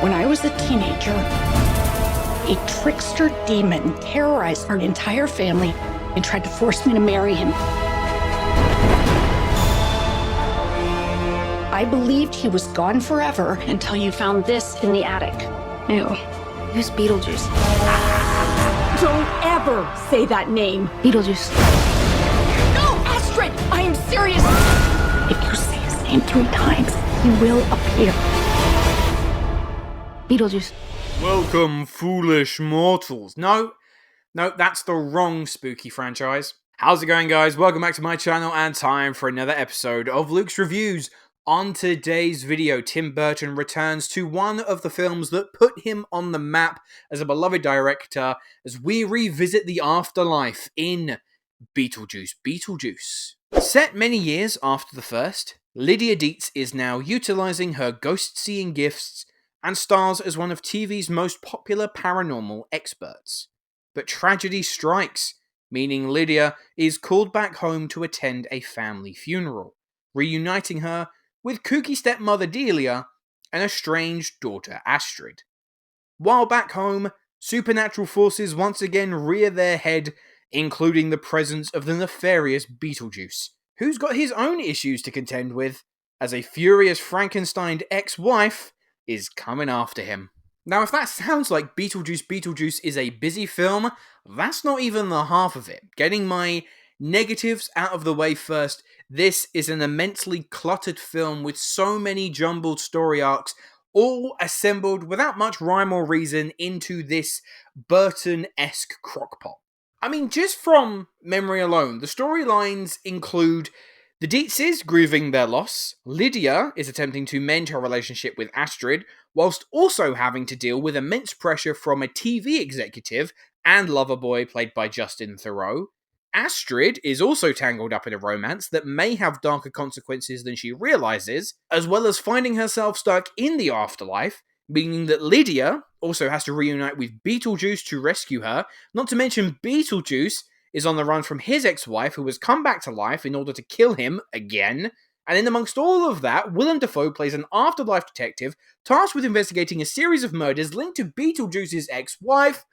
When I was a teenager, a trickster demon terrorized our entire family and tried to force me to marry him. I believed he was gone forever until you found this in the attic. Ew. Who's Beetlejuice? Don't ever say that name. Beetlejuice. No, Astrid! I am serious! If you say his name 3 times, he will appear. Beetlejuice. Welcome, foolish mortals. No, that's the wrong spooky franchise. How's it going, guys? Welcome back to my channel and time for another episode of Luke's Reviews. On today's video, Tim Burton returns to one of the films that put him on the map as a beloved director as we revisit the afterlife in Beetlejuice Beetlejuice. Set many years after the first, Lydia Deetz is now utilising her ghost-seeing gifts and stars as one of TV's most popular paranormal experts. But tragedy strikes, meaning Lydia is called back home to attend a family funeral, reuniting her with kooky stepmother Delia and estranged daughter Astrid. While back home, supernatural forces once again rear their head, including the presence of the nefarious Beetlejuice, who's got his own issues to contend with, as a furious Frankenstein ex-wife is coming after him. Now, if that sounds like Beetlejuice Beetlejuice is a busy film, that's not even the half of it. Getting my negatives out of the way first, this is an immensely cluttered film with so many jumbled story arcs, all assembled without much rhyme or reason into this Burton-esque crockpot. I mean, just from memory alone, the storylines include the Deetzes grieving their loss, Lydia is attempting to mend her relationship with Astrid, whilst also having to deal with immense pressure from a TV executive and lover boy played by Justin Theroux. Astrid is also tangled up in a romance that may have darker consequences than she realises, as well as finding herself stuck in the afterlife, meaning that Lydia also has to reunite with Beetlejuice to rescue her, not to mention Beetlejuice is on the run from his ex-wife who has come back to life in order to kill him again. And in amongst all of that, Willem Dafoe plays an afterlife detective tasked with investigating a series of murders linked to Beetlejuice's ex-wife.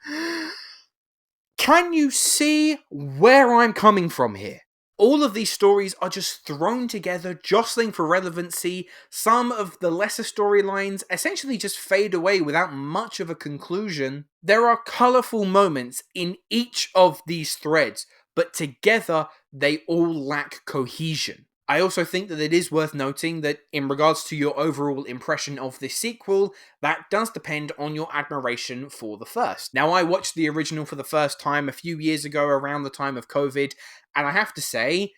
Can you see where I'm coming from here? All of these stories are just thrown together, jostling for relevancy. Some of the lesser storylines essentially just fade away without much of a conclusion. There are colourful moments in each of these threads, but together they all lack cohesion. I also think that it is worth noting that in regards to your overall impression of this sequel, that does depend on your admiration for the first. Now, I watched the original for the first time a few years ago around the time of COVID, and I have to say,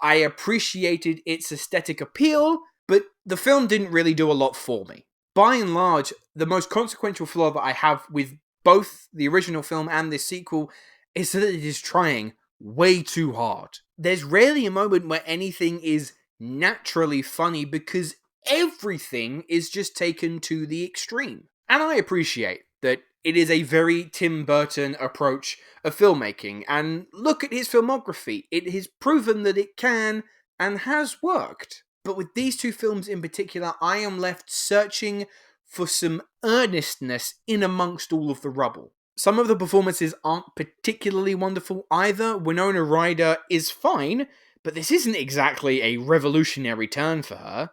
I appreciated its aesthetic appeal, but the film didn't really do a lot for me. By and large, the most consequential flaw that I have with both the original film and this sequel is that it is trying way too hard. There's rarely a moment where anything is naturally funny because everything is just taken to the extreme. And I appreciate that it is a very Tim Burton approach of filmmaking, and look at his filmography. It has proven that it can and has worked. But with these two films in particular, I am left searching for some earnestness in amongst all of the rubble. Some of the performances aren't particularly wonderful either. Winona Ryder is fine, but this isn't exactly a revolutionary turn for her.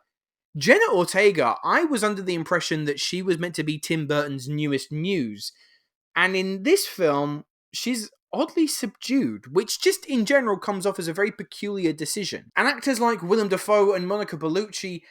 Jenna Ortega, I was under the impression that she was meant to be Tim Burton's newest muse, and in this film, she's oddly subdued, which just in general comes off as a very peculiar decision. And actors like Willem Dafoe and Monica Bellucci,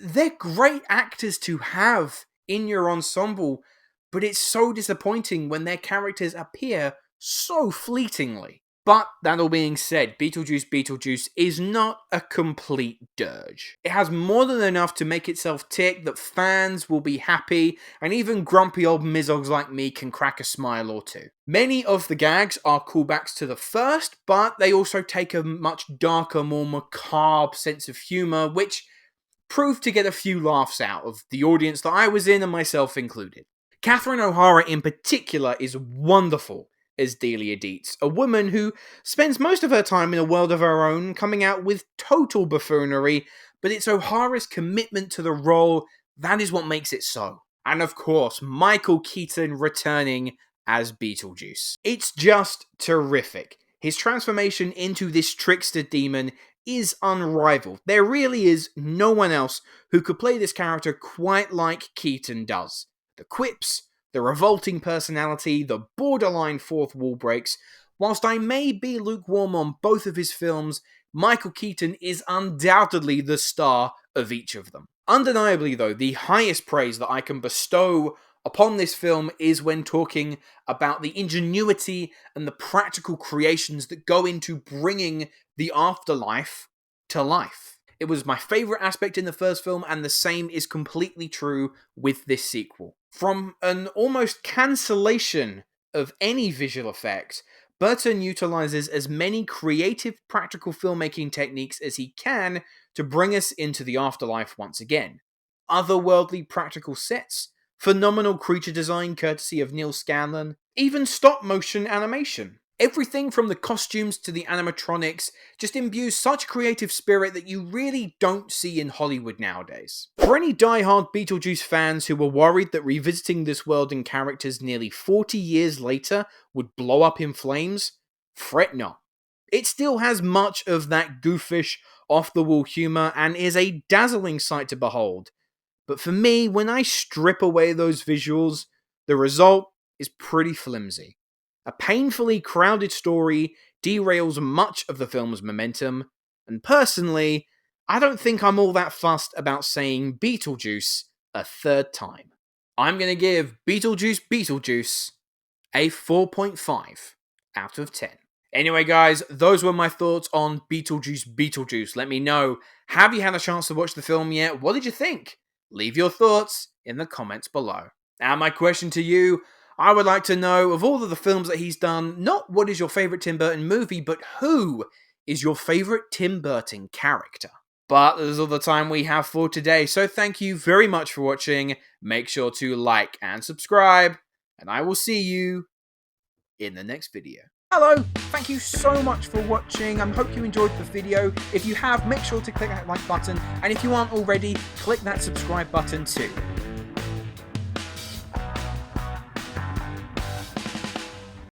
they're great actors to have in your ensemble, but it's so disappointing when their characters appear so fleetingly. But that all being said, Beetlejuice Beetlejuice is not a complete dirge. It has more than enough to make itself tick that fans will be happy, and even grumpy old mizogs like me can crack a smile or two. Many of the gags are callbacks to the first, but they also take a much darker, more macabre sense of humour, which proved to get a few laughs out of the audience that I was in, and myself included. Catherine O'Hara in particular is wonderful as Delia Deetz, a woman who spends most of her time in a world of her own, coming out with total buffoonery, but it's O'Hara's commitment to the role that is what makes it so. And of course, Michael Keaton returning as Beetlejuice. It's just terrific. His transformation into this trickster demon is unrivaled. There really is no one else who could play this character quite like Keaton does. The quips, the revolting personality, the borderline fourth wall breaks. Whilst I may be lukewarm on both of his films, Michael Keaton is undoubtedly the star of each of them. Undeniably though, the highest praise that I can bestow upon this film is when talking about the ingenuity and the practical creations that go into bringing the afterlife to life. It was my favourite aspect in the first film, and the same is completely true with this sequel. From an almost cancellation of any visual effect, Burton utilises as many creative practical filmmaking techniques as he can to bring us into the afterlife once again. Otherworldly practical sets, phenomenal creature design courtesy of Neil Scanlon, even stop-motion animation. Everything from the costumes to the animatronics just imbues such creative spirit that you really don't see in Hollywood nowadays. For any die-hard Beetlejuice fans who were worried that revisiting this world and characters nearly 40 years later would blow up in flames, fret not. It still has much of that goofish, off-the-wall humour and is a dazzling sight to behold. But for me, when I strip away those visuals, the result is pretty flimsy. A painfully crowded story derails much of the film's momentum, and personally, I don't think I'm all that fussed about saying Beetlejuice a third time. I'm going to give Beetlejuice Beetlejuice a 4.5 out of 10. Anyway guys, those were my thoughts on Beetlejuice Beetlejuice. Let me know, have you had a chance to watch the film yet? What did you think? Leave your thoughts in the comments below. Now my question to you, I would like to know, of all of the films that he's done, not what is your favourite Tim Burton movie, but who is your favourite Tim Burton character? But that is all the time we have for today, so thank you very much for watching. Make sure to like and subscribe, and I will see you in the next video. Hello, thank you so much for watching. I hope you enjoyed the video. If you have, make sure to click that like button, and if you aren't already, click that subscribe button too.